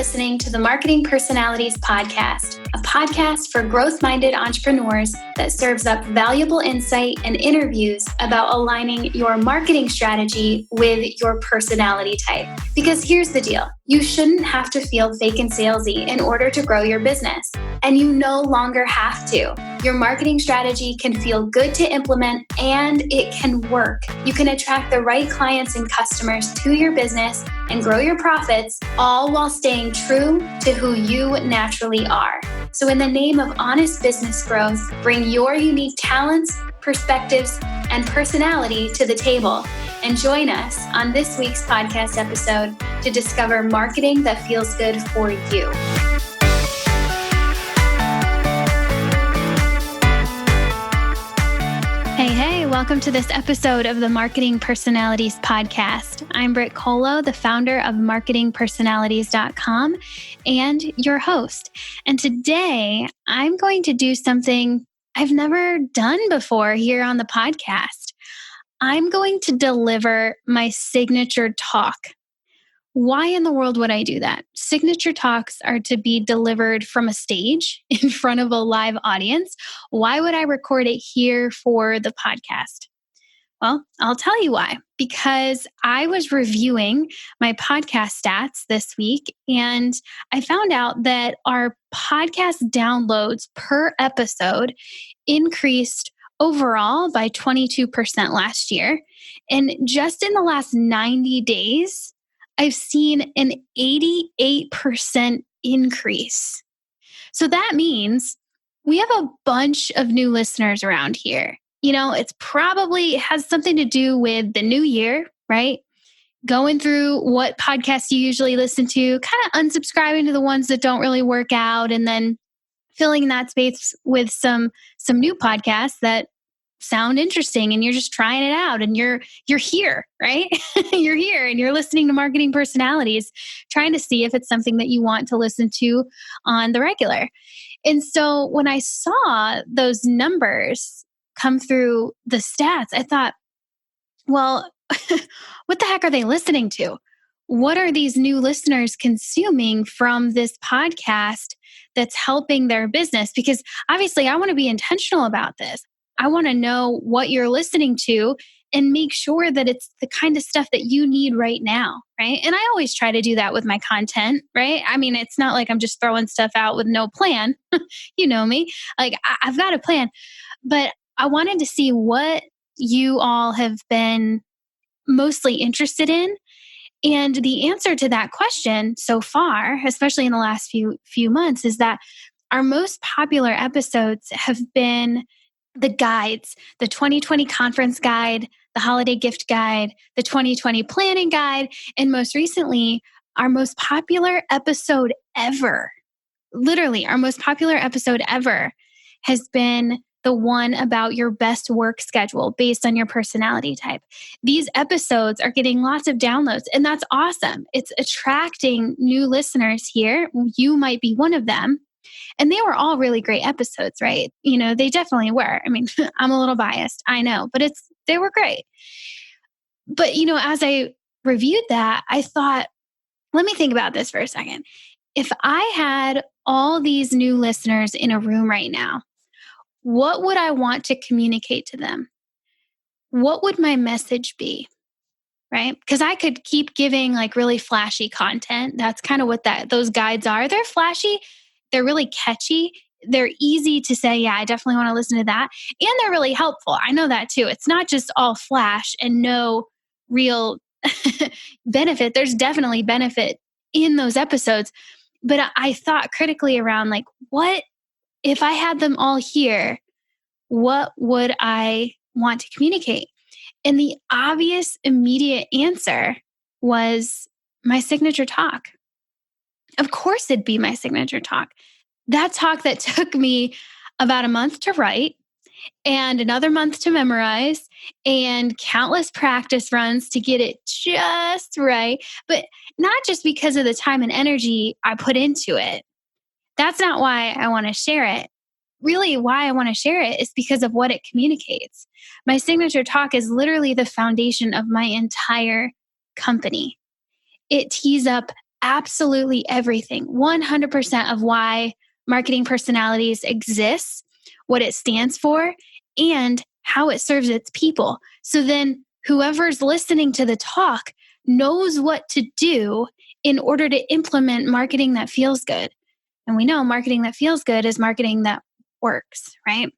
listening to the Marketing Personalities Podcast, a podcast for growth-minded entrepreneurs that serves up valuable insight and interviews about aligning your marketing strategy with your personality type. Because here's the deal. You shouldn't have to feel fake and salesy in order to grow your business. And you no longer have to. Your marketing strategy can feel good to implement and it can work. You can attract the right clients and customers to your business and grow your profits, all while staying true to who you naturally are. So in the name of honest business growth, bring your unique talents, perspectives, and personality to the table. And join us on this week's podcast episode to discover marketing that feels good for you. Hey, welcome to this episode of the Marketing Personalities Podcast. I'm Brit Kolo, the founder of marketingpersonalities.com and your host. And today I'm going to do something I've never done before here on the podcast. I'm going to deliver my signature talk. Why in the world would I do that? Signature talks are to be delivered from a stage in front of a live audience. Why would I record it here for the podcast? Well, I'll tell you why. Because I was reviewing my podcast stats this week, and I found out that our podcast downloads per episode increased overall by 22% last year. And just in the last 90 days, I've seen an 88% increase. So that means we have a bunch of new listeners around here. You know, it's probably has something to do with the new year, right? Going through what podcasts you usually listen to, kind of unsubscribing to the ones that don't really work out, and then filling that space with some new podcasts that sound interesting, and you're just trying it out, and you're here, right? You're here and you're listening to Marketing Personalities, trying to see if it's something that you want to listen to on the regular. And so when I saw those numbers come through the stats, I thought, well, what the heck are they listening to? What are these new listeners consuming from this podcast that's helping their business? Because obviously I want to be intentional about this. I want to know what you're listening to and make sure that it's the kind of stuff that you need right now, right? And I always try to do that with my content, right? I mean, it's not like I'm just throwing stuff out with no plan. You know me. Like, I've got a plan. But I wanted to see what you all have been mostly interested in. And the answer to that question so far, especially in the last few months, is that our most popular episodes have been the guides, the 2020 conference guide, the holiday gift guide, the 2020 planning guide, and most recently, our most popular episode ever, literally our most popular episode ever, has been the one about your best work schedule based on your personality type. These episodes are getting lots of downloads, and that's awesome. It's attracting new listeners here. You might be one of them. And they were all really great episodes, right? You know, they definitely were. I mean, I'm a little biased, I know, but they were great. But, you know, as I reviewed that, I thought, let me think about this for a second. If I had all these new listeners in a room right now, what would I want to communicate to them? What would my message be? Right? Because I could keep giving like really flashy content. That's kind of what those guides are. They're flashy. They're really catchy. They're easy to say, yeah, I definitely want to listen to that. And they're really helpful. I know that too. It's not just all flash and no real benefit. There's definitely benefit in those episodes. But I thought critically around like, what if I had them all here? What would I want to communicate? And the obvious immediate answer was my signature talk. Of course, it'd be my signature talk. That talk that took me about a month to write and another month to memorize and countless practice runs to get it just right. But not just because of the time and energy I put into it. That's not why I want to share it. Really, why I want to share it is because of what it communicates. My signature talk is literally the foundation of my entire company. It tees up absolutely everything, 100% of why marketing personalities exists, what it stands for, and how it serves its people. So then whoever's listening to the talk knows what to do in order to implement marketing that feels good. And we know marketing that feels good is marketing that works, right?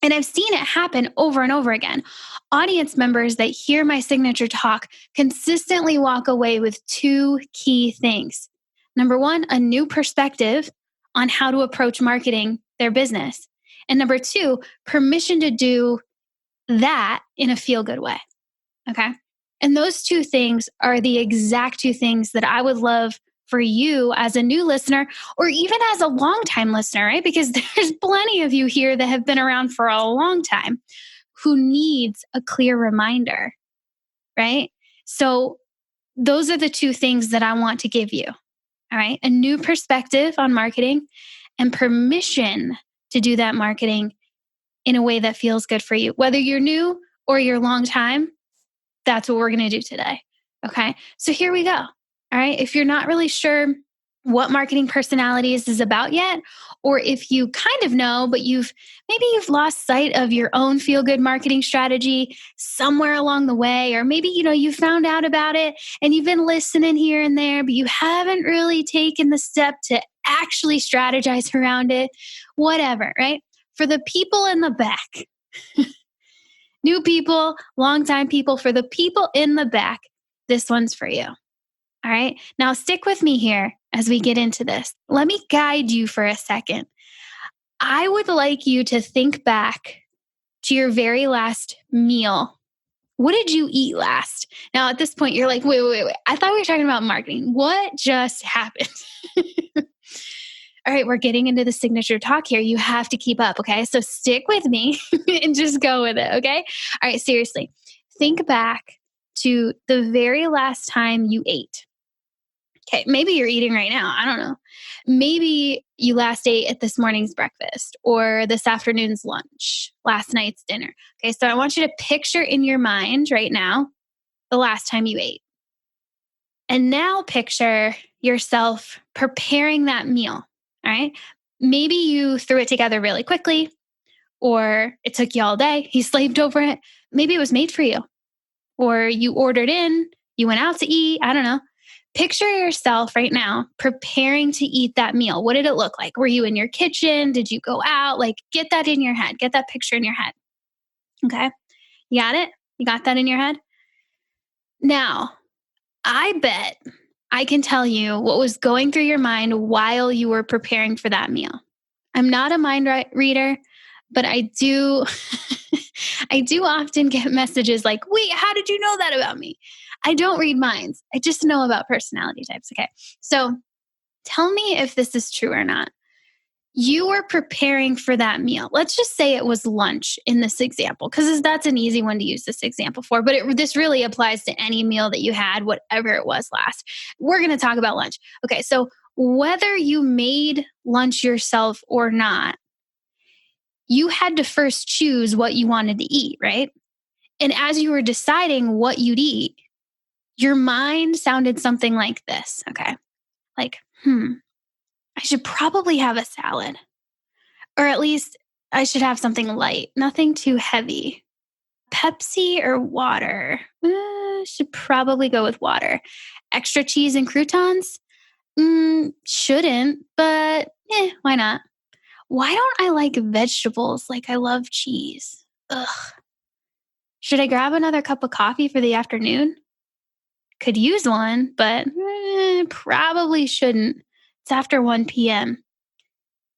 And I've seen it happen over and over again. Audience members that hear my signature talk consistently walk away with two key things. Number one, a new perspective on how to approach marketing their business. And number two, permission to do that in a feel good way. Okay. And those two things are the exact two things that I would love for you as a new listener, or even as a longtime listener, right? Because there's plenty of you here that have been around for a long time who needs a clear reminder, right? So those are the two things that I want to give you. All right. A new perspective on marketing and permission to do that marketing in a way that feels good for you. Whether you're new or you're long time, that's what we're going to do today. Okay. So here we go. All right. If you're not really sure what marketing personalities is about yet, or if you kind of know, but you've lost sight of your own feel good marketing strategy somewhere along the way, or maybe, you found out about it and you've been listening here and there, but you haven't really taken the step to actually strategize around it, whatever, right? For the people in the back, new people, longtime people, for the people in the back, this one's for you. All right. Now stick with me here as we get into this. Let me guide you for a second. I would like you to think back to your very last meal. What did you eat last? Now, at this point, you're like, wait. I thought we were talking about marketing. What just happened? All right, we're getting into the signature talk here. You have to keep up, okay? So stick with me and just go with it, okay? All right, seriously. Think back to the very last time you ate. Okay, maybe you're eating right now. I don't know. Maybe you last ate at this morning's breakfast or this afternoon's lunch, last night's dinner. Okay, so I want you to picture in your mind right now the last time you ate. And now picture yourself preparing that meal. All right. Maybe you threw it together really quickly, or it took you all day. You slaved over it. Maybe it was made for you, or you ordered in, you went out to eat. I don't know. Picture yourself right now preparing to eat that meal. What did it look like? Were you in your kitchen? Did you go out? Like, get that in your head. Get that picture in your head. Okay. You got it? You got that in your head? Now, I bet I can tell you what was going through your mind while you were preparing for that meal. I'm not a mind reader, but I do I do often get messages like, "Wait, how did you know that about me?" I don't read minds. I just know about personality types, okay? So, tell me if this is true or not. You were preparing for that meal. Let's just say it was lunch in this example, because that's an easy one to use this example for. But this really applies to any meal that you had, whatever it was last. We're going to talk about lunch. Okay, so whether you made lunch yourself or not, you had to first choose what you wanted to eat, right? And as you were deciding what you'd eat, your mind sounded something like this, okay? Like, I should probably have a salad. Or at least I should have something light, nothing too heavy. Pepsi or water? Should probably go with water. Extra cheese and croutons? Shouldn't, but why not? Why don't I like vegetables like I love cheese? Ugh. Should I grab another cup of coffee for the afternoon? Could use one, but probably shouldn't. It's after 1 p.m.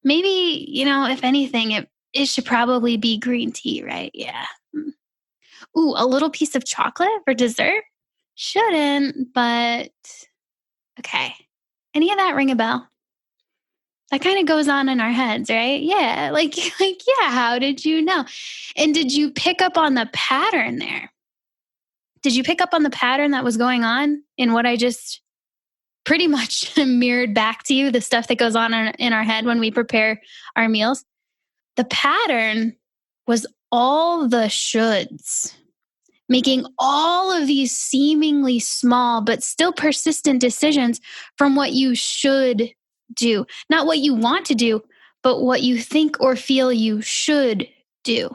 Maybe, if anything, it should probably be green tea, right? Yeah. Ooh, a little piece of chocolate for dessert? Shouldn't, but okay. Any of that ring a bell? That kind of goes on in our heads, right? Yeah. Yeah, how did you know? And did you pick up on the pattern there? Did you pick up on the pattern that was going on in what I just pretty much mirrored back to you, the stuff that goes on in our head when we prepare our meals? The pattern was all the shoulds. making all of these seemingly small but still persistent decisions from what you should do, not what you want to do, but what you think or feel you should do.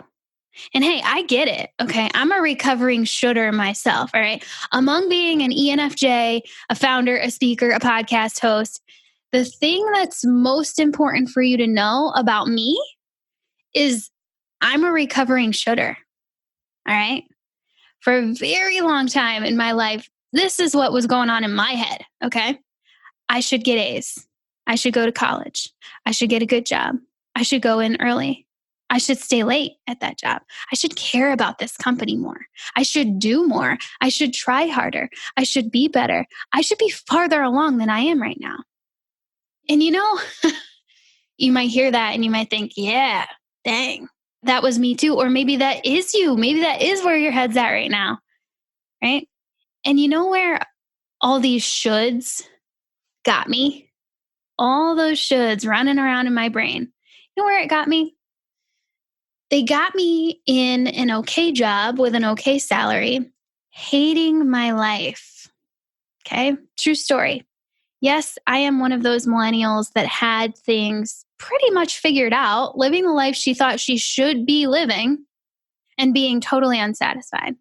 And hey, I get it. Okay. I'm a recovering shooter myself. All right. Among being an ENFJ, a founder, a speaker, a podcast host, the thing that's most important for you to know about me is I'm a recovering shooter. All right. For a very long time in my life, this is what was going on in my head. Okay. I should get A's. I should go to college. I should get a good job. I should go in early. I should stay late at that job. I should care about this company more. I should do more. I should try harder. I should be better. I should be farther along than I am right now. And you might hear that and you might think, yeah, dang, that was me too. Or maybe that is you. Maybe that is where your head's at right now. Right. And you know where all these shoulds got me? All those shoulds running around in my brain. You know where it got me? They got me in an okay job with an okay salary, hating my life. Okay. True story. Yes, I am one of those millennials that had things pretty much figured out, living the life she thought she should be living and being totally unsatisfied.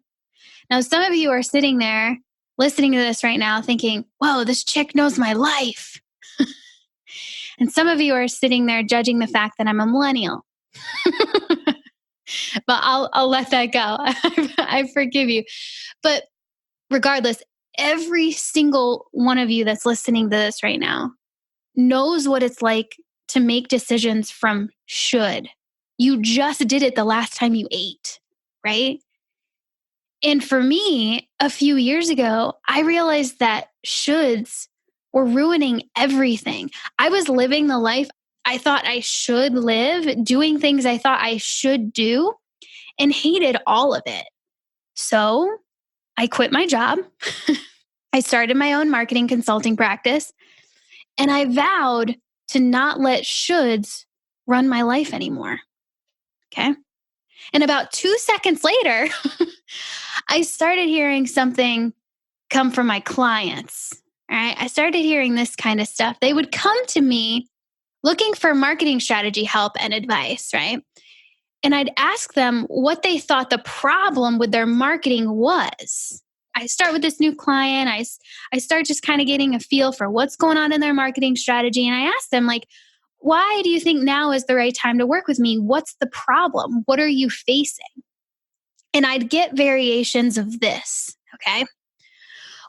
Now, some of you are sitting there listening to this right now thinking, whoa, this chick knows my life. And some of you are sitting there judging the fact that I'm a millennial. But I'll let that go. I forgive you. But regardless, every single one of you that's listening to this right now knows what it's like to make decisions from should. You just did it the last time you ate, right? And for me, a few years ago, I realized that shoulds were ruining everything. I was living the life I thought I should live, doing things I thought I should do, and hated all of it. So I quit my job. I started my own marketing consulting practice, and I vowed to not let shoulds run my life anymore. Okay. And about 2 seconds later, I started hearing something come from my clients. All right. I started hearing this kind of stuff. They would come to me looking for marketing strategy help and advice, right? And I'd ask them what they thought the problem with their marketing was. I start with this new client. I start just kind of getting a feel for what's going on in their marketing strategy. And I ask them, like, why do you think now is the right time to work with me? What's the problem? What are you facing? And I'd get variations of this. Okay.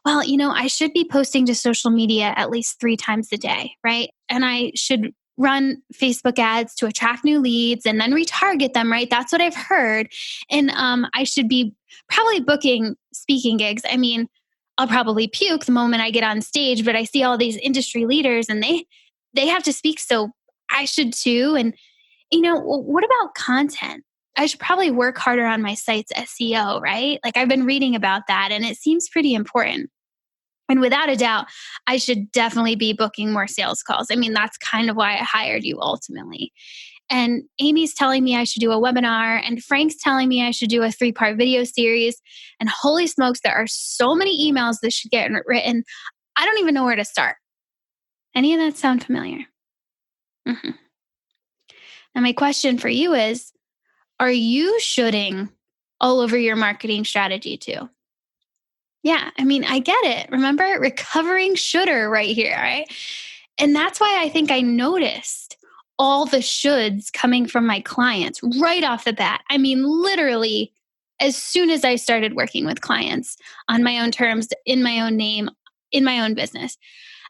Well, I should be posting to social media at least 3 times a day, right? And I should run Facebook ads to attract new leads and then retarget them, right? That's what I've heard. And I should be probably booking speaking gigs. I mean, I'll probably puke the moment I get on stage, but I see all these industry leaders and they have to speak, so I should too. And what about content? I should probably work harder on my site's SEO, right? Like, I've been reading about that and it seems pretty important. And without a doubt, I should definitely be booking more sales calls. I mean, that's kind of why I hired you ultimately. And Amy's telling me I should do a webinar, and Frank's telling me I should do a 3-part video series. And holy smokes, there are so many emails that should get written. I don't even know where to start. Any of that sound familiar? Mm-hmm. Now, my question for you is, are you shoulding all over your marketing strategy too? Yeah, I mean, I get it. Remember, recovering shooter right here, right? And that's why I think I noticed all the shoulds coming from my clients right off the bat. I mean, literally, as soon as I started working with clients on my own terms, in my own name, in my own business.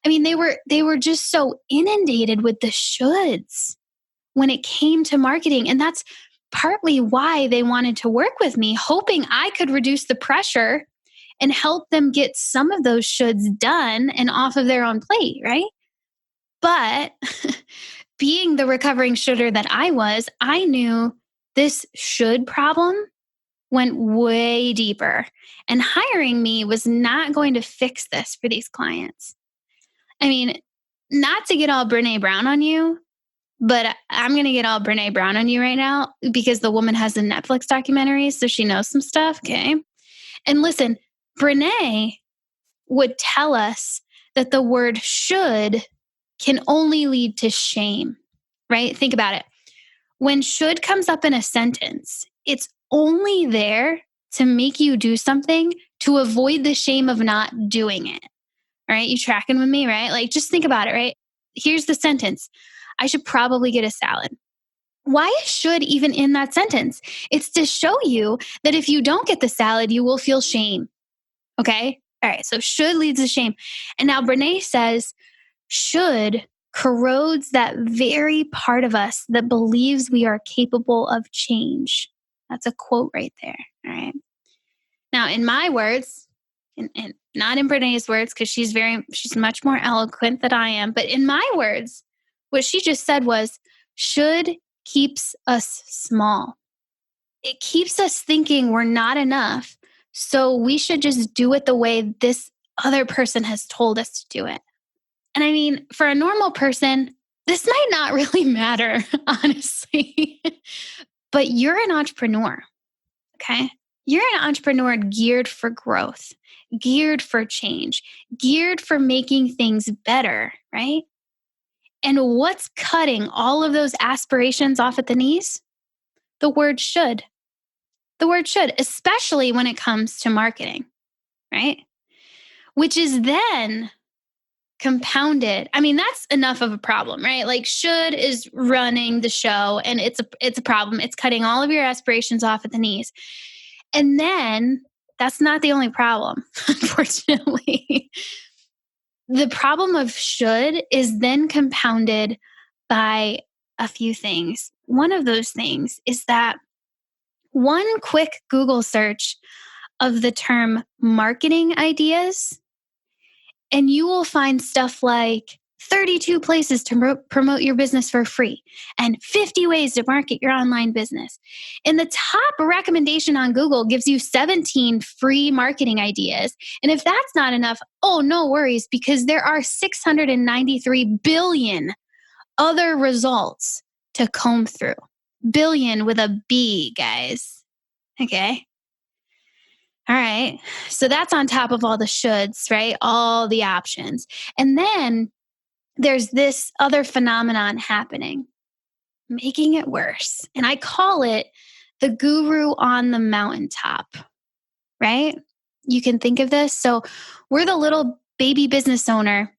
I mean, they were just so inundated with the shoulds when it came to marketing. And that's partly why they wanted to work with me, hoping I could reduce the pressure and help them get some of those shoulds done and off of their own plate, right? But being the recovering shooter that I was, I knew this should problem went way deeper. And hiring me was not going to fix this for these clients. I mean, not to get all Brene Brown on you, but I'm going to get all Brene Brown on you right now because the woman has a Netflix documentary, so she knows some stuff, okay? And listen, Brene would tell us that the word should can only lead to shame, right? Think about it. When should comes up in a sentence, it's only there to make you do something to avoid the shame of not doing it. All right. You tracking with me, right? Like, just think about it, right? Here's the sentence: I should probably get a salad. Why is should even in that sentence? It's to show you that if you don't get the salad, you will feel shame. Okay. All right. So should leads to shame. And now Brene says should corrodes that very part of us that believes we are capable of change. That's a quote right there. All right. Now, in my words, and not in Brene's words, because she's much more eloquent than I am, but in my words, what she just said was should keeps us small. It keeps us thinking we're not enough. So we should just do it the way this other person has told us to do it. And I mean, for a normal person, this might not really matter, honestly. But you're an entrepreneur, okay? You're an entrepreneur geared for growth, geared for change, geared for making things better, right? And what's cutting all of those aspirations off at the knees? The word should. The word should, especially when it comes to marketing, right? Which is then compounded. I mean, that's enough of a problem, right? Like should is running the show and it's a problem. It's cutting all of your aspirations off at the knees. And then that's not the only problem, unfortunately. The problem of should is then compounded by a few things. One of those things is that one quick Google search of the term marketing ideas, and you will find stuff like 32 places to promote your business for free and 50 ways to market your online business. And the top recommendation on Google gives you 17 free marketing ideas. And if that's not enough, oh, no worries, because there are 693 billion other results to comb through. Billion with a B, guys. Okay. All right. So that's on top of all the shoulds, right? All the options. And then there's this other phenomenon happening, making it worse. And I call it the guru on the mountaintop, right? You can think of this. So we're the little baby business owner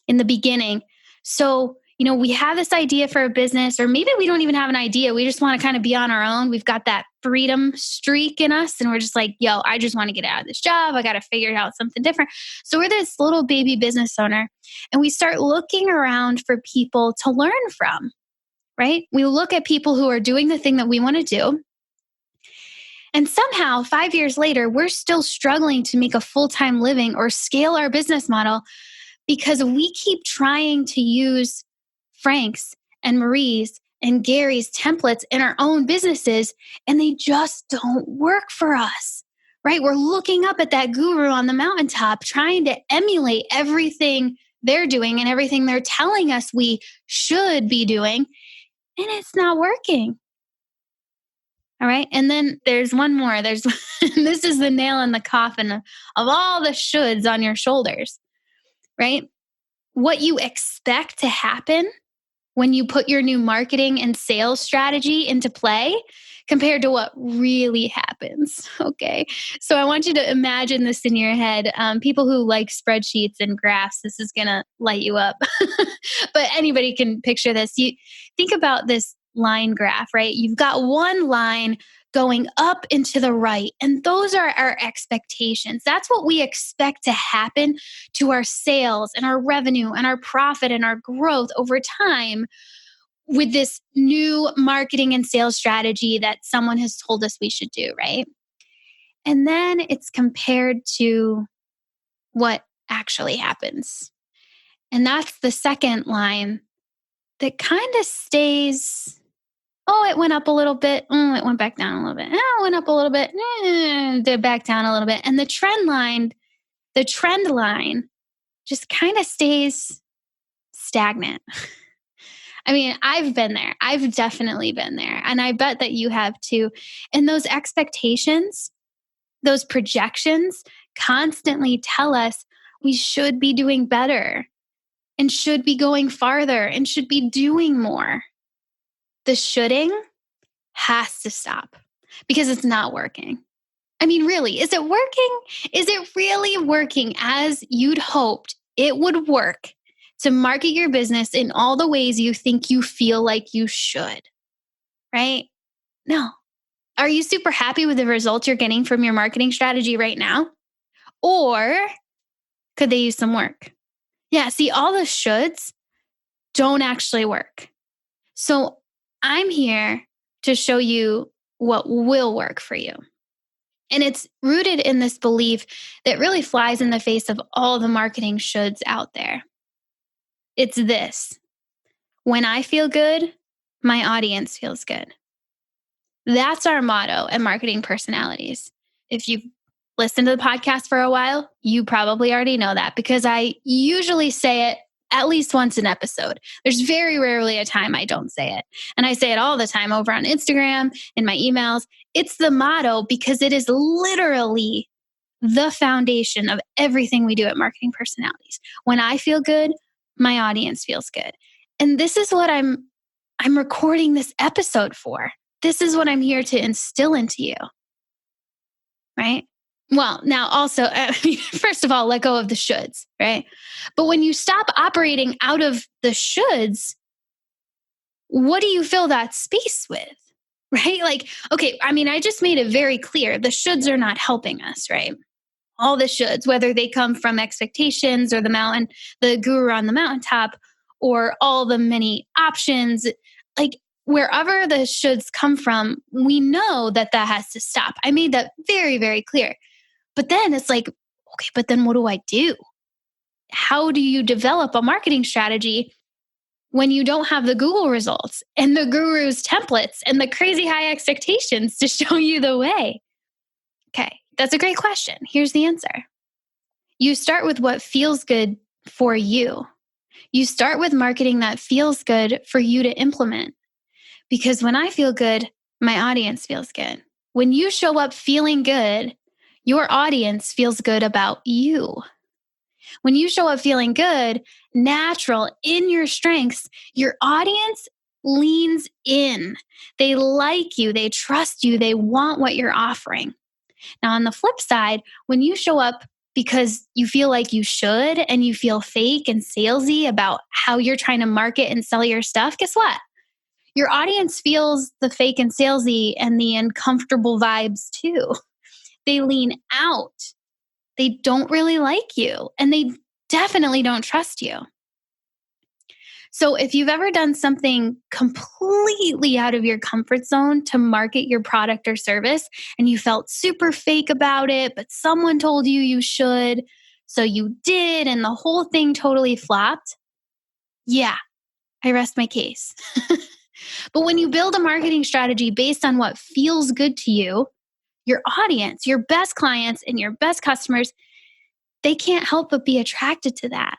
in the beginning. So, we have this idea for a business, or maybe we don't even have an idea. We just want to kind of be on our own. We've got that freedom streak in us. And we're just like, yo, I just want to get out of this job. I got to figure out something different. So we're this little baby business owner and we start looking around for people to learn from, right? We look at people who are doing the thing that we want to do. And somehow 5 years later, we're still struggling to make a full-time living or scale our business model because we keep trying to use Frank's and Marie's and Gary's templates in our own businesses, and they just don't work for us, right? We're looking up at that guru on the mountaintop, trying to emulate everything they're doing and everything they're telling us we should be doing, and it's not working. All right. And then there's one more. This is the nail in the coffin of all the shoulds on your shoulders, right? What you expect to happen when you put your new marketing and sales strategy into play compared to what really happens. Okay. So I want you to imagine this in your head. People who like spreadsheets and graphs, this is going to light you up. But anybody can picture this. You think about this line graph, right? You've got one line going up and to the right. And those are our expectations. That's what we expect to happen to our sales and our revenue and our profit and our growth over time with this new marketing and sales strategy that someone has told us we should do, right? And then it's compared to what actually happens. And that's the second line that kind of stays. Oh, it went up a little bit. It went back down a little bit. Oh, it went up a little bit. Did back down a little bit. And the trend line just kind of stays stagnant. I mean, I've been there. I've definitely been there. And I bet that you have too. And those expectations, Those projections constantly tell us we should be doing better and should be going farther and should be doing more. The shoulding has to stop because it's not working. I mean, really, is it working? Is it really working as you'd hoped it would work to market your business in all the ways you think you feel like you should? Right? No. Are you super happy with the results you're getting from your marketing strategy right now? Or could they use some work? Yeah, see, all the shoulds don't actually work. So I'm here to show you what will work for you. And it's rooted in this belief that really flies in the face of all the marketing shoulds out there. It's this: when I feel good, my audience feels good. That's our motto at Marketing Personalities. If you've listened to the podcast for a while, you probably already know that because I usually say it at least once an episode. There's very rarely a time I don't say it. And I say it all the time over on Instagram, in my emails. It's the motto because it is literally the foundation of everything we do at Marketing Personalities. When I feel good, my audience feels good. And this is what I'm recording this episode for. This is what I'm here to instill into you. Right? Well, now also, first of all, let go of the shoulds, right? But when you stop operating out of the shoulds, what do you fill that space with? Right? Like, okay, I mean, I just made it very clear the shoulds are not helping us, right? All the shoulds, whether they come from expectations or the guru on the mountaintop, or all the many options, like wherever the shoulds come from, we know that has to stop. I made that very, very clear. But then it's like, okay, but then what do I do? How do you develop a marketing strategy when you don't have the Google results and the guru's templates and the crazy high expectations to show you the way? Okay, that's a great question. Here's the answer. You start with what feels good for you. You start with marketing that feels good for you to implement. Because when I feel good, my audience feels good. When you show up feeling good, your audience feels good about you. When you show up feeling good, natural, in your strengths, your audience leans in. They like you, they trust you, they want what you're offering. Now, on the flip side, when you show up because you feel like you should and you feel fake and salesy about how you're trying to market and sell your stuff, guess what? Your audience feels the fake and salesy and the uncomfortable vibes too. They lean out. They don't really like you and they definitely don't trust you. So if you've ever done something completely out of your comfort zone to market your product or service and you felt super fake about it, but someone told you you should, so you did, and the whole thing totally flopped, yeah, I rest my case. But when you build a marketing strategy based on what feels good to you, your audience, your best clients, and your best customers, they can't help but be attracted to that.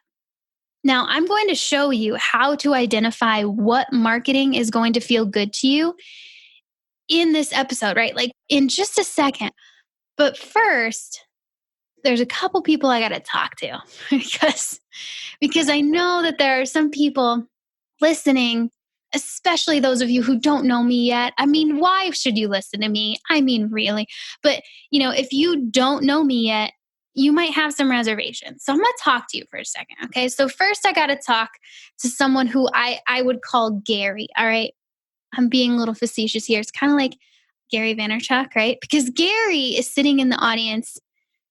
Now, I'm going to show you how to identify what marketing is going to feel good to you in this episode, right? Like in just a second. But first, there's a couple people I got to talk to because I know that there are some people listening, especially those of you who don't know me yet. I mean, why should you listen to me? I mean, really. But, if you don't know me yet, you might have some reservations. So I'm going to talk to you for a second. Okay. So first I got to talk to someone who I would call Gary. All right. I'm being a little facetious here. It's kind of like Gary Vaynerchuk, right? Because Gary is sitting in the audience,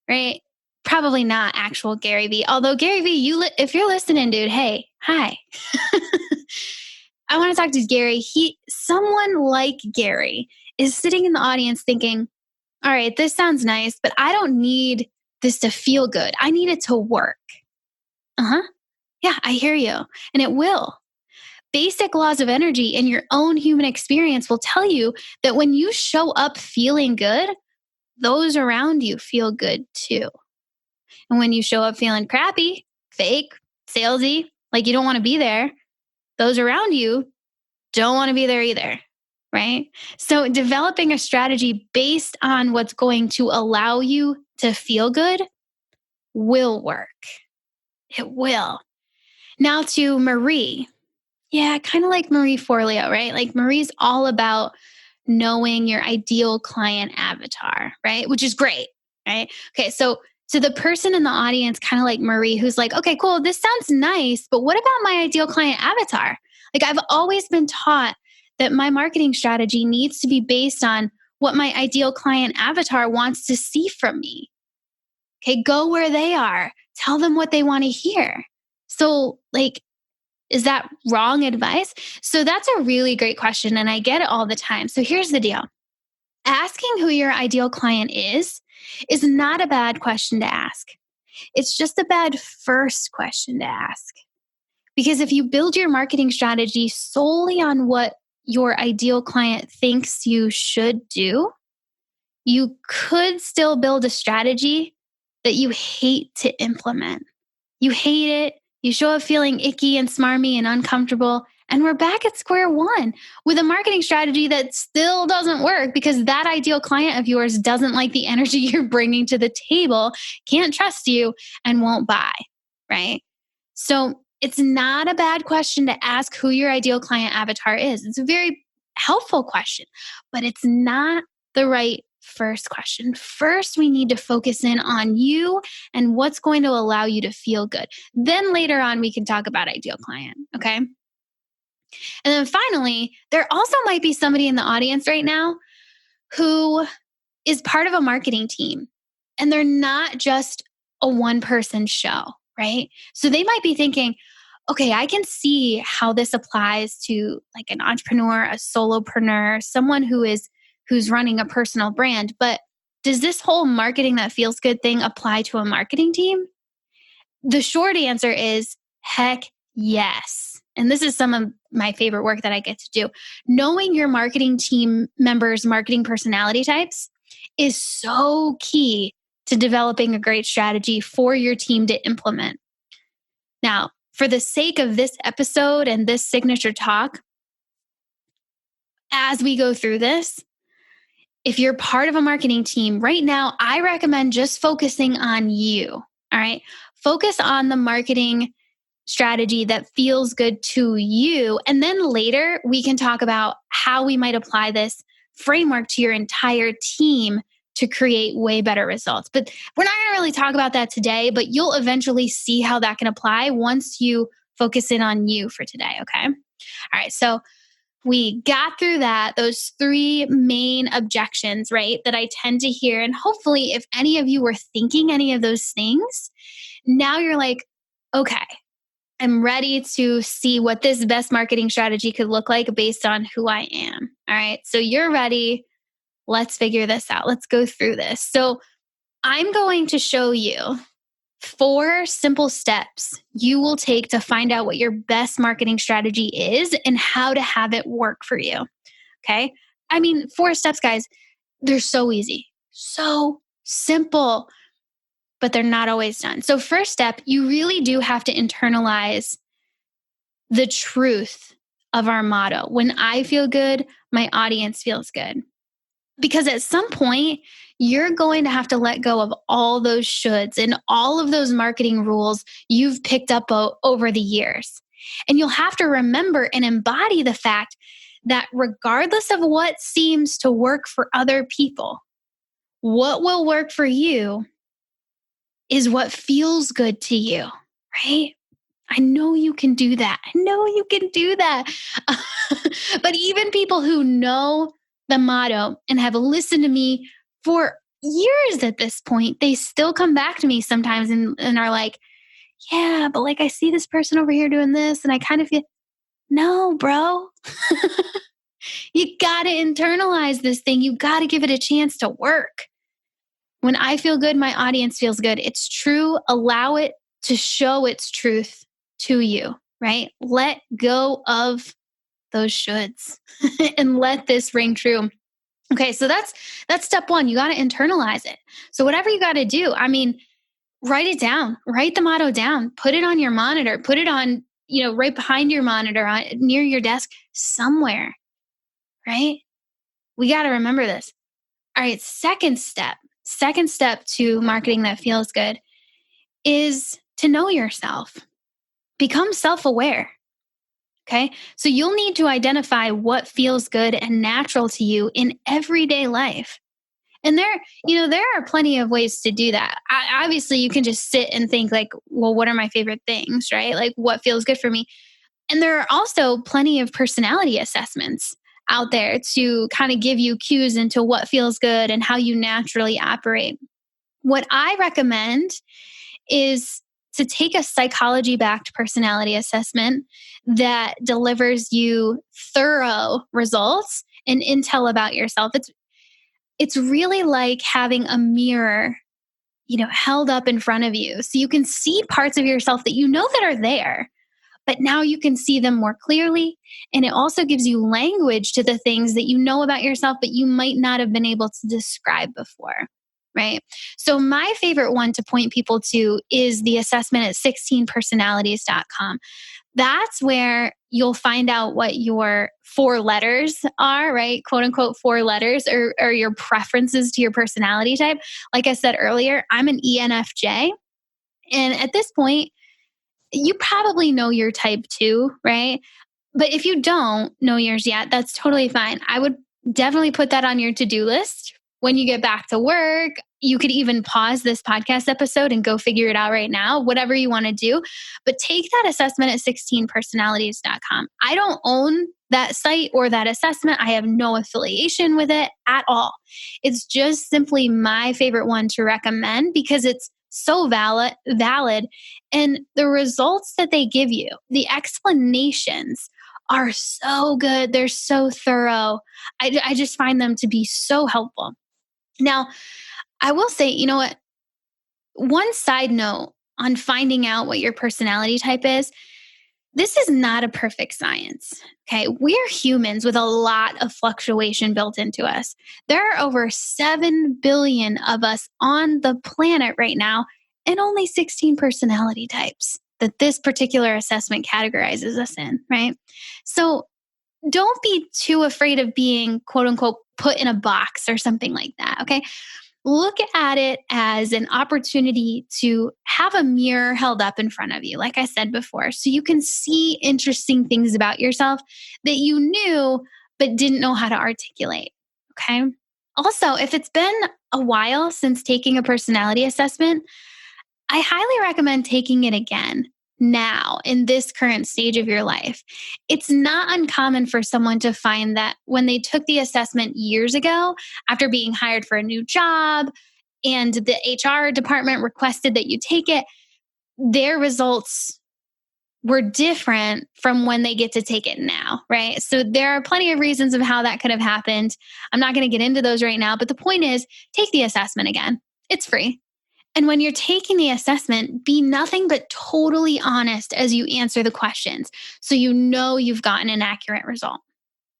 right? Probably not actual Gary V. Although Gary V, if you're listening, dude, hey, hi. I want to talk to Gary. Someone like Gary is sitting in the audience thinking, all right, this sounds nice, but I don't need this to feel good. I need it to work. Yeah, I hear you. And it will. Basic laws of energy and your own human experience will tell you that when you show up feeling good, those around you feel good too. And when you show up feeling crappy, fake, salesy, like you don't want to be there, those around you don't want to be there either. right? So developing a strategy based on what's going to allow you to feel good will work. It will. Now to Marie. Yeah, kind of like Marie Forleo, right? Like Marie's all about knowing your ideal client avatar, right? Which is great, right? Okay, so to the person in the audience, kind of like Marie, who's like, okay, cool, this sounds nice, but what about my ideal client avatar? Like I've always been taught that my marketing strategy needs to be based on what my ideal client avatar wants to see from me. Okay, go where they are, tell them what they want to hear. So, like, is that wrong advice? So that's a really great question. And I get it all the time. So here's the deal. Asking who your ideal client is not a bad question to ask. It's just a bad first question to ask. Because if you build your marketing strategy solely on what your ideal client thinks you should do, you could still build a strategy that you hate to implement. You hate it. You show up feeling icky and smarmy and uncomfortable. And we're back at square one with a marketing strategy that still doesn't work because that ideal client of yours doesn't like the energy you're bringing to the table, can't trust you, and won't buy, right? So it's not a bad question to ask who your ideal client avatar is. It's a very helpful question, but it's not the right first question. First, we need to focus in on you and what's going to allow you to feel good. Then later on, we can talk about ideal client. Okay. And then finally, there also might be somebody in the audience right now who is part of a marketing team and they're not just a one person show, right? So they might be thinking, okay, I can see how this applies to like an entrepreneur, a solopreneur, someone who's running a personal brand, but does this whole marketing that feels good thing apply to a marketing team? The short answer is heck yes. And this is some of my favorite work that I get to do. Knowing your marketing team members' marketing personality types is so key to developing a great strategy for your team to implement. Now, for the sake of this episode and this signature talk, as we go through this, if you're part of a marketing team right now, I recommend just focusing on you. All right. Focus on the marketing strategy that feels good to you. And then later we can talk about how we might apply this framework to your entire team to create way better results. But we're not going to really talk about that today, but you'll eventually see how that can apply once you focus in on you for today. Okay. All right. So we got through that, those three main objections, right? That I tend to hear. And hopefully, if any of you were thinking any of those things, now you're like, okay, I'm ready to see what this best marketing strategy could look like based on who I am. All right. So you're ready. Let's figure this out. Let's go through this. So I'm going to show you 4 simple steps you will take to find out what your best marketing strategy is and how to have it work for you. Okay. I mean, 4 steps, guys, they're so easy, so simple, but they're not always done. So, first step, you really do have to internalize the truth of our motto. When I feel good, my audience feels good. Because at some point, you're going to have to let go of all those shoulds and all of those marketing rules you've picked up over the years. And you'll have to remember and embody the fact that regardless of what seems to work for other people, what will work for you is what feels good to you, right? I know you can do that. I know you can do that. But even people who know the motto and have listened to me for years at this point, they still come back to me sometimes and are like, yeah, but like I see this person over here doing this and I kind of feel, no, bro. You got to internalize this thing. You got to give it a chance to work. When I feel good, my audience feels good. It's true. Allow it to show its truth to you, right? Let go of those shoulds and let this ring true. Okay, so that's step 1. You got to internalize it. So whatever you got to do, I mean, write it down. Write the motto down. Put it on your monitor. Put it on, right behind your monitor, near your desk, somewhere, right? we got to remember this. All right, second step to marketing that feels good is to know yourself. Become self-aware. Okay. So you'll need to identify what feels good and natural to you in everyday life. And there are plenty of ways to do that. Obviously, you can just sit and think like, well, what are my favorite things, right? Like what feels good for me. And there are also plenty of personality assessments out there to kind of give you cues into what feels good and how you naturally operate. What I recommend is to take a psychology backed personality assessment that delivers you thorough results and intel about yourself. It's really like having a mirror, held up in front of you so you can see parts of yourself that you know that are there, but now you can see them more clearly. And it also gives you language to the things that you know about yourself, but you might not have been able to describe before. Right. So, my favorite one to point people to is the assessment at 16personalities.com. That's where you'll find out what your four letters are, right? Quote unquote, four letters or your preferences to your personality type. Like I said earlier, I'm an ENFJ. And at this point, you probably know your type too, right? But if you don't know yours yet, that's totally fine. I would definitely put that on your to do list when you get back to work. You could even pause this podcast episode and go figure it out right now, whatever you want to do. But take that assessment at 16personalities.com. I don't own that site or that assessment. I have no affiliation with it at all. It's just simply my favorite one to recommend because it's so valid, and the results that they give you, the explanations are so good. They're so thorough. I just find them to be so helpful. Now, I will say, you know what? One side note on finding out what your personality type is, this is not a perfect science. Okay. We're humans with a lot of fluctuation built into us. There are over 7 billion of us on the planet right now, and only 16 personality types that this particular assessment categorizes us in, right? So don't be too afraid of being quote unquote put in a box or something like that. Okay. Look at it as an opportunity to have a mirror held up in front of you, like I said before, so you can see interesting things about yourself that you knew but didn't know how to articulate. Okay. Also, if it's been a while since taking a personality assessment, I highly recommend taking it again now in this current stage of your life. It's not uncommon for someone to find that when they took the assessment years ago, after being hired for a new job, and the HR department requested that you take it, their results were different from when they get to take it now, right? So there are plenty of reasons of how that could have happened. I'm not going to get into those right now, but the point is take the assessment again. It's free. And when you're taking the assessment, be nothing but totally honest as you answer the questions so you know you've gotten an accurate result.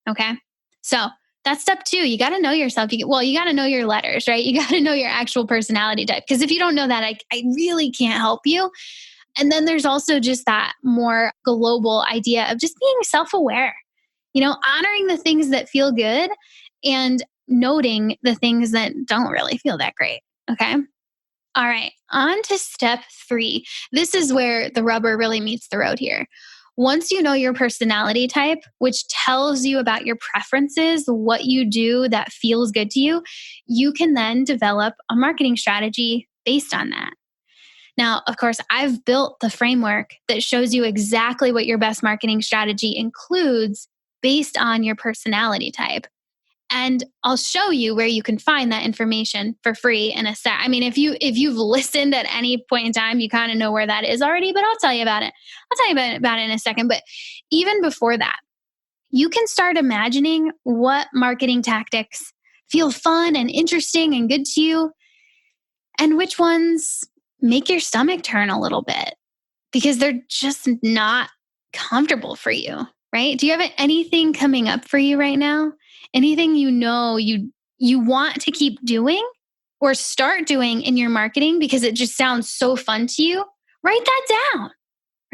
Okay. So that's step 2. You got to know yourself. You got to know your letters, right? You got to know your actual personality type. Because if you don't know that, I really can't help you. And then there's also just that more global idea of just being self aware, honoring the things that feel good and noting the things that don't really feel that great. Okay. All right, on to step 3. This is where the rubber really meets the road here. Once you know your personality type, which tells you about your preferences, what you do that feels good to you, you can then develop a marketing strategy based on that. Now, of course, I've built the framework that shows you exactly what your best marketing strategy includes based on your personality type. And I'll show you where you can find that information for free in a sec. I mean, if you've listened at any point in time, you kind of know where that is already, but I'll tell you about it. I'll tell you about it in a second. But even before that, you can start imagining what marketing tactics feel fun and interesting and good to you, and which ones make your stomach turn a little bit because they're just not comfortable for you, right? Do you have anything coming up for you right now? Anything you want to keep doing or start doing in your marketing because it just sounds so fun to you? Write that down,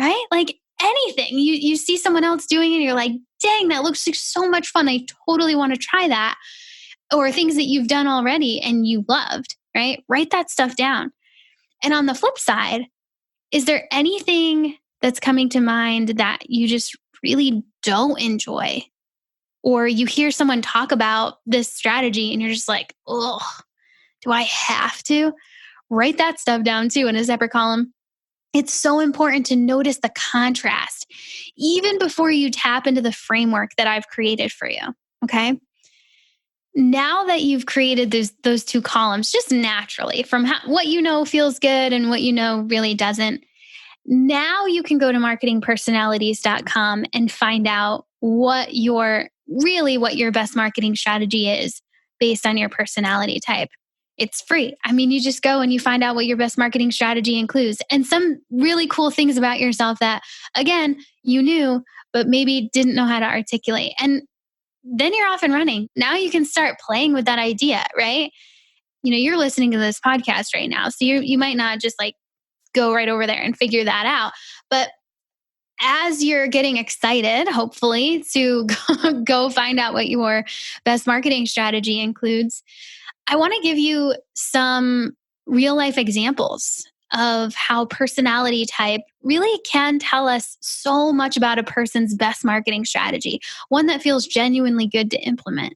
right? Like anything. You see someone else doing it and you're like, dang, that looks like so much fun. I totally want to try that. or things that you've done already and you loved, right? Write that stuff down. And on the flip side, is there anything that's coming to mind that you just really don't enjoy? Or you hear someone talk about this strategy and you're just like, oh, do I have to? Write that stuff down too in a separate column. It's so important to notice the contrast even before you tap into the framework that I've created for you. Okay. Now that you've created those two columns just naturally from what you know feels good and what you know really doesn't, now you can go to marketingpersonalities.com and find out what your best marketing strategy is based on your personality type. It's free. I mean, you just go and you find out what your best marketing strategy includes and some really cool things about yourself that, again, you knew, but maybe didn't know how to articulate. And then you're off and running. Now you can start playing with that idea, right? You're listening to this podcast right now. So you might not just like go right over there and figure that out. But as you're getting excited, hopefully, to go find out what your best marketing strategy includes, I want to give you some real life examples of how personality type really can tell us so much about a person's best marketing strategy, one that feels genuinely good to implement.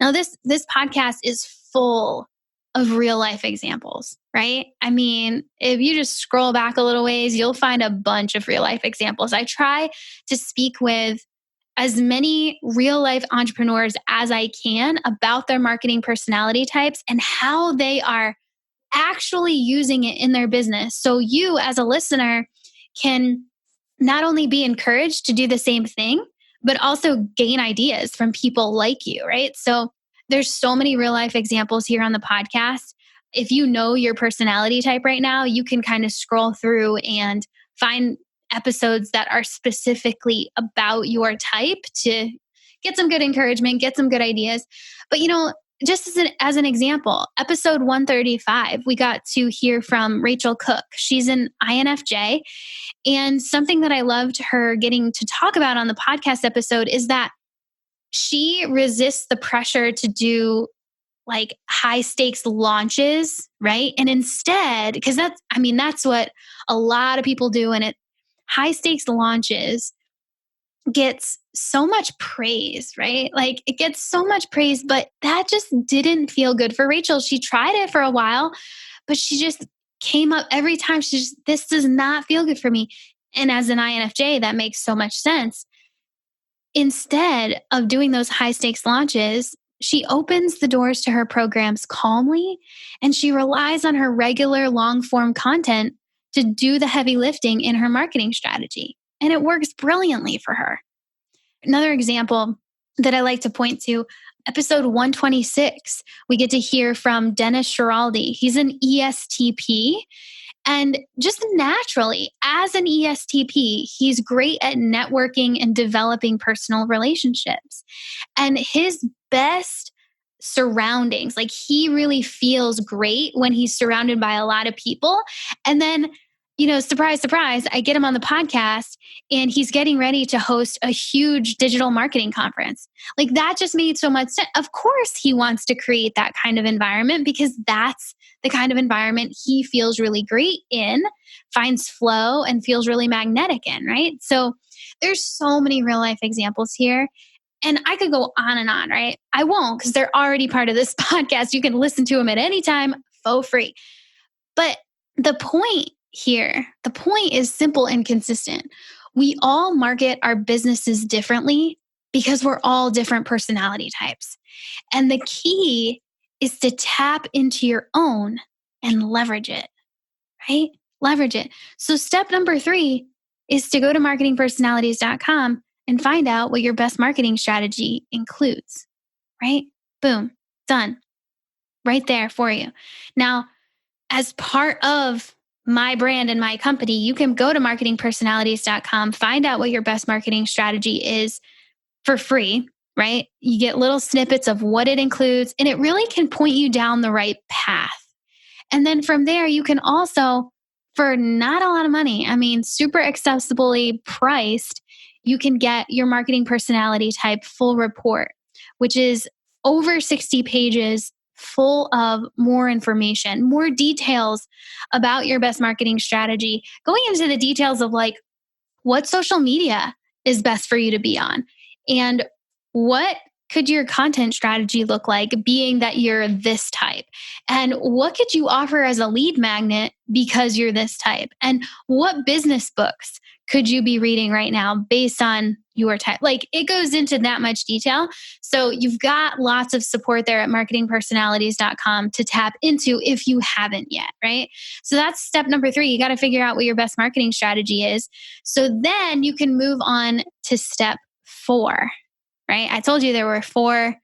Now, this podcast is full of real life examples, right? I mean, if you just scroll back a little ways, you'll find a bunch of real life examples. I try to speak with as many real life entrepreneurs as I can about their marketing personality types and how they are actually using it in their business. So you, as a listener, can not only be encouraged to do the same thing, but also gain ideas from people like you, right? So there's so many real life examples here on the podcast. If you know your personality type right now, you can kind of scroll through and find episodes that are specifically about your type to get some good encouragement, get some good ideas. But just as an example, episode 135, we got to hear from Rachel Cook. She's an INFJ. And something that I loved her getting to talk about on the podcast episode is that she resists the pressure to do like high stakes launches, right? And instead, because that's what a lot of people do. And high stakes launches gets so much praise, right? Like it gets so much praise, but that just didn't feel good for Rachel. She tried it for a while, but she just came up every time. This does not feel good for me. And as an INFJ, that makes so much sense. Instead of doing those high stakes launches, she opens the doors to her programs calmly and she relies on her regular long form content to do the heavy lifting in her marketing strategy. And it works brilliantly for her. Another example that I like to point to, episode 126, we get to hear from Dennis Schiraldi. He's an ESTP. And just naturally, as an ESTP, he's great at networking and developing personal relationships. And his best surroundings, like he really feels great when he's surrounded by a lot of people. And then, surprise, surprise, I get him on the podcast and he's getting ready to host a huge digital marketing conference. Like that just made so much sense. Of course, he wants to create that kind of environment because that's the kind of environment he feels really great in, finds flow, and feels really magnetic in, right? So there's so many real life examples here. And I could go on and on, right? I won't because they're already part of this podcast. You can listen to them at any time for free. But the point is simple and consistent. We all market our businesses differently because we're all different personality types. And the key is to tap into your own and leverage it, right? Leverage it. So step number 3 is to go to marketingpersonalities.com and find out what your best marketing strategy includes, right? Boom, done. Right there for you. Now, as part of my brand and my company, you can go to marketingpersonalities.com, find out what your best marketing strategy is for free, right? You get little snippets of what it includes, and it really can point you down the right path. And then from there, you can also, for not a lot of money, super accessibly priced, you can get your marketing personality type full report, which is over 60 pages full of more information, more details about your best marketing strategy, going into the details of like what social media is best for you to be on and what could your content strategy look like being that you're this type, and what could you offer as a lead magnet because you're this type, and what business books could you be reading right now based on your type. Like, it goes into that much detail. So you've got lots of support there at marketingpersonalities.com to tap into if you haven't yet, right? So that's step number 3. You got to figure out what your best marketing strategy is. So then you can move on to step 4, right? I told you there were 4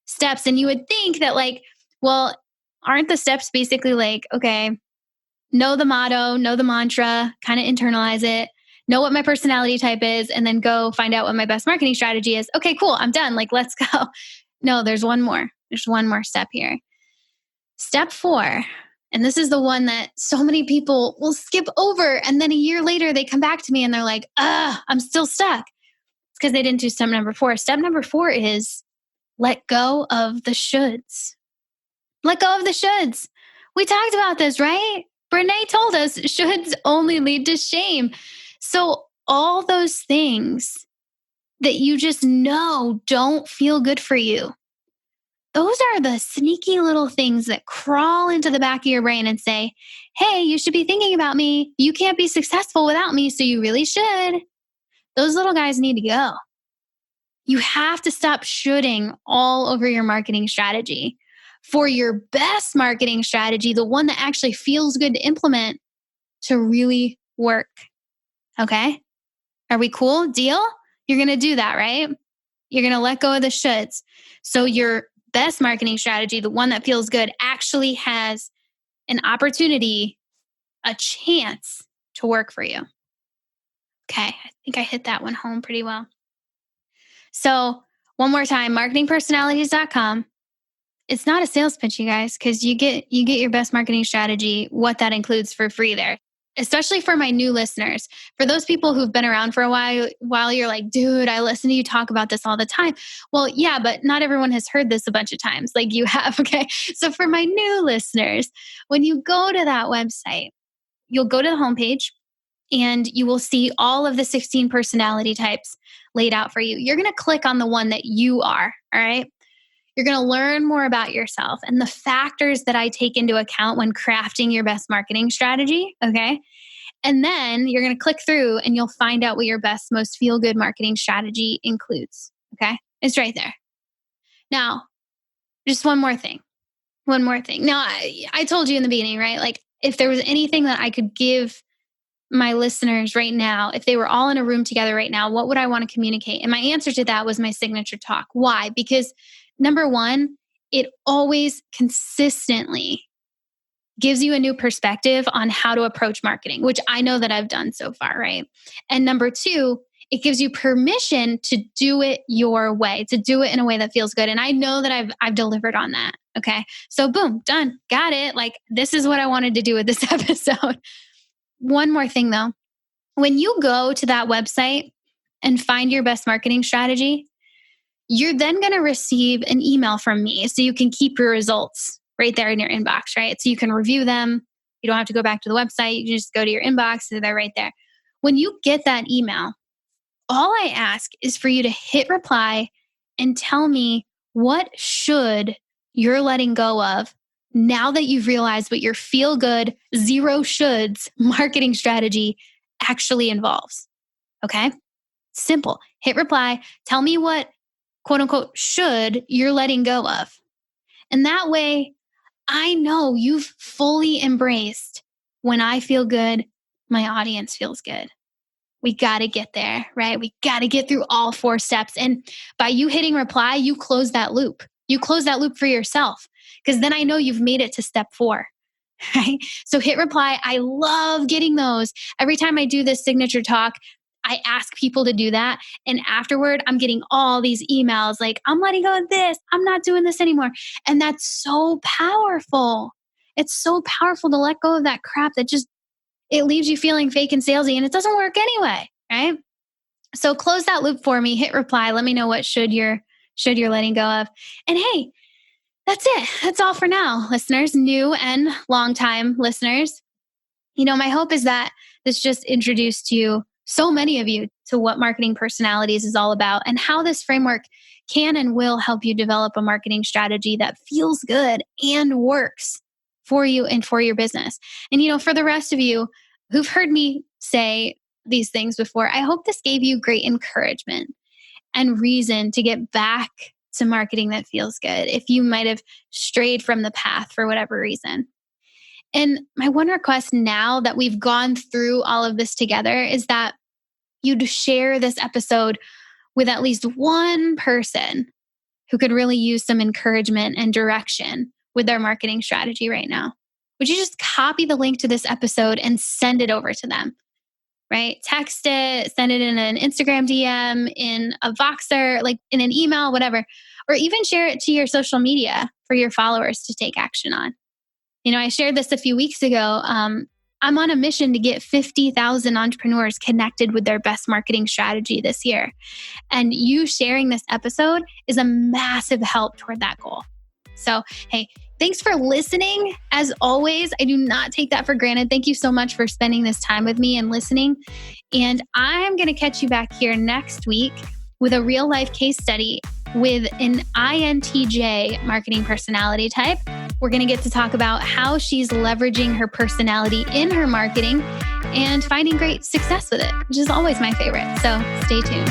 steps, and you would think that, like, well, aren't the steps basically like, okay, know the motto, know the mantra, kind of internalize it, know what my personality type is, and then go find out what my best marketing strategy is. Okay, cool, I'm done. Like, let's go. No, there's one more. There's one more step here. Step 4, and this is the one that so many people will skip over. And then a year later, they come back to me and they're like, I'm still stuck. It's because they didn't do step number 4. Step number 4 is let go of the shoulds. Let go of the shoulds. We talked about this, right? Brene told us shoulds only lead to shame. So all those things that you just know don't feel good for you, those are the sneaky little things that crawl into the back of your brain and say, hey, you should be thinking about me. You can't be successful without me, so you really should. Those little guys need to go. You have to stop shoulding all over your marketing strategy for your best marketing strategy, the one that actually feels good to implement, to really work. Okay? Are we cool? Deal? You're going to do that, right? You're going to let go of the shoulds. So your best marketing strategy, the one that feels good, actually has an opportunity, a chance to work for you. Okay, I think I hit that one home pretty well. So one more time, marketingpersonalities.com. It's not a sales pitch, you guys, because you get your best marketing strategy, what that includes, for free there. Especially for my new listeners. For those people who've been around for a while, you're like, dude, I listen to you talk about this all the time. Well, yeah, but not everyone has heard this a bunch of times like you have, okay? So for my new listeners, when you go to that website, you'll go to the homepage and you will see all of the 16 personality types laid out for you. You're going to click on the one that you are, all right? You're going to learn more about yourself and the factors that I take into account when crafting your best marketing strategy, okay? And then you're going to click through and you'll find out what your best, most feel-good marketing strategy includes, okay? It's right there. Now, just one more thing. One more thing. Now, I told you in the beginning, right? Like, if there was anything that I could give my listeners right now, if they were all in a room together right now, what would I want to communicate? And my answer to that was my signature talk. Why? Because number one, it always consistently gives you a new perspective on how to approach marketing, which I know that I've done so far, right? And number 2, it gives you permission to do it your way, to do it in a way that feels good. And I know that I've delivered on that. Okay. So boom, done. Got it. Like, this is what I wanted to do with this episode. One more thing though. When you go to that website and find your best marketing strategy, you're then going to receive an email from me so you can keep your results right there in your inbox, right? So you can review them. You don't have to go back to the website. You just go to your inbox and they're right there. When you get that email, all I ask is for you to hit reply and tell me what should you're letting go of now that you've realized what your feel good, zero shoulds marketing strategy actually involves. Okay? Simple. Hit reply. Tell me what quote unquote should you're letting go of. And that way, I know you've fully embraced when I feel good, my audience feels good. We got to get there, right? We got to get through all 4 steps. And by you hitting reply, you close that loop. You close that loop for yourself, because then I know you've made it to step 4. Right? So hit reply. I love getting those. Every time I do this signature talk, I ask people to do that. And afterward, I'm getting all these emails like, I'm letting go of this. I'm not doing this anymore. And that's so powerful. It's so powerful to let go of that crap that just, it leaves you feeling fake and salesy, and it doesn't work anyway, right? So close that loop for me, hit reply. Let me know what should you're should you're letting go of. And hey, that's it. That's all for now, listeners, new and longtime listeners. My hope is that this just introduced you, so many of you, to what marketing personalities is all about and how this framework can and will help you develop a marketing strategy that feels good and works for you and for your business. And, for the rest of you who've heard me say these things before, I hope this gave you great encouragement and reason to get back to marketing that feels good if you might have strayed from the path for whatever reason. And my one request now that we've gone through all of this together is that you'd share this episode with at least one person who could really use some encouragement and direction with their marketing strategy right now. Would you just copy the link to this episode and send it over to them? Right? Text it, send it in an Instagram DM, in a Voxer, like in an email, whatever, or even share it to your social media for your followers to take action on. I shared this a few weeks ago. I'm on a mission to get 50,000 entrepreneurs connected with their best marketing strategy this year. And you sharing this episode is a massive help toward that goal. So, hey, thanks for listening. As always, I do not take that for granted. Thank you so much for spending this time with me and listening. And I'm going to catch you back here next week with a real life case study with an INTJ marketing personality type. We're going to get to talk about how she's leveraging her personality in her marketing and finding great success with it, which is always my favorite. So stay tuned.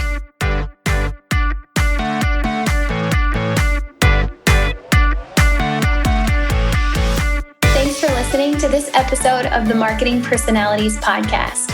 Thanks for listening to this episode of the Marketing Personalities Podcast.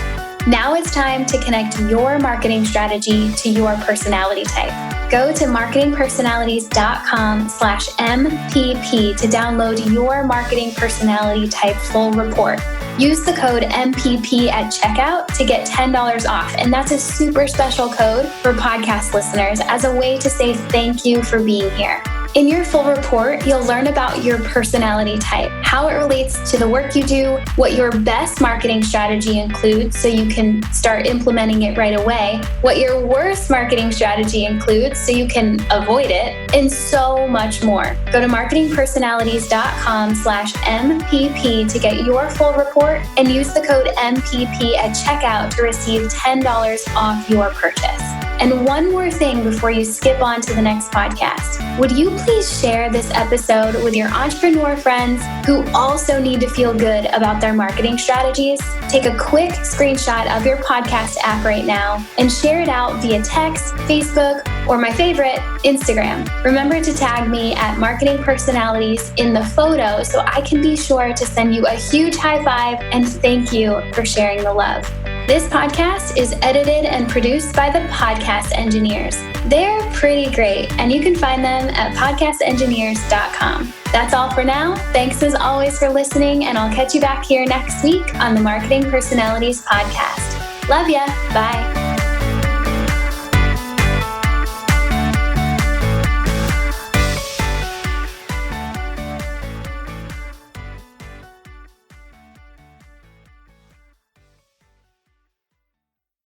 Now it's time to connect your marketing strategy to your personality type. Go to marketingpersonalities.com/MPP to download your marketing personality type full report. Use the code MPP at checkout to get $10 off. And that's a super special code for podcast listeners as a way to say thank you for being here. In your full report, you'll learn about your personality type, how it relates to the work you do, what your best marketing strategy includes so you can start implementing it right away, what your worst marketing strategy includes so you can avoid it, and so much more. Go to marketingpersonalities.com/MPP to get your full report and use the code MPP at checkout to receive $10 off your purchase. And one more thing before you skip on to the next podcast. Would you please share this episode with your entrepreneur friends who also need to feel good about their marketing strategies? Take a quick screenshot of your podcast app right now and share it out via text, Facebook, or my favorite, Instagram. Remember to tag me at Marketing Personalities in the photo so I can be sure to send you a huge high five and thank you for sharing the love. This podcast is edited and produced by the Podcast Engineers. They're pretty great, and you can find them at podcastengineers.com. That's all for now. Thanks as always for listening, and I'll catch you back here next week on the Marketing Personalities Podcast. Love ya. Bye.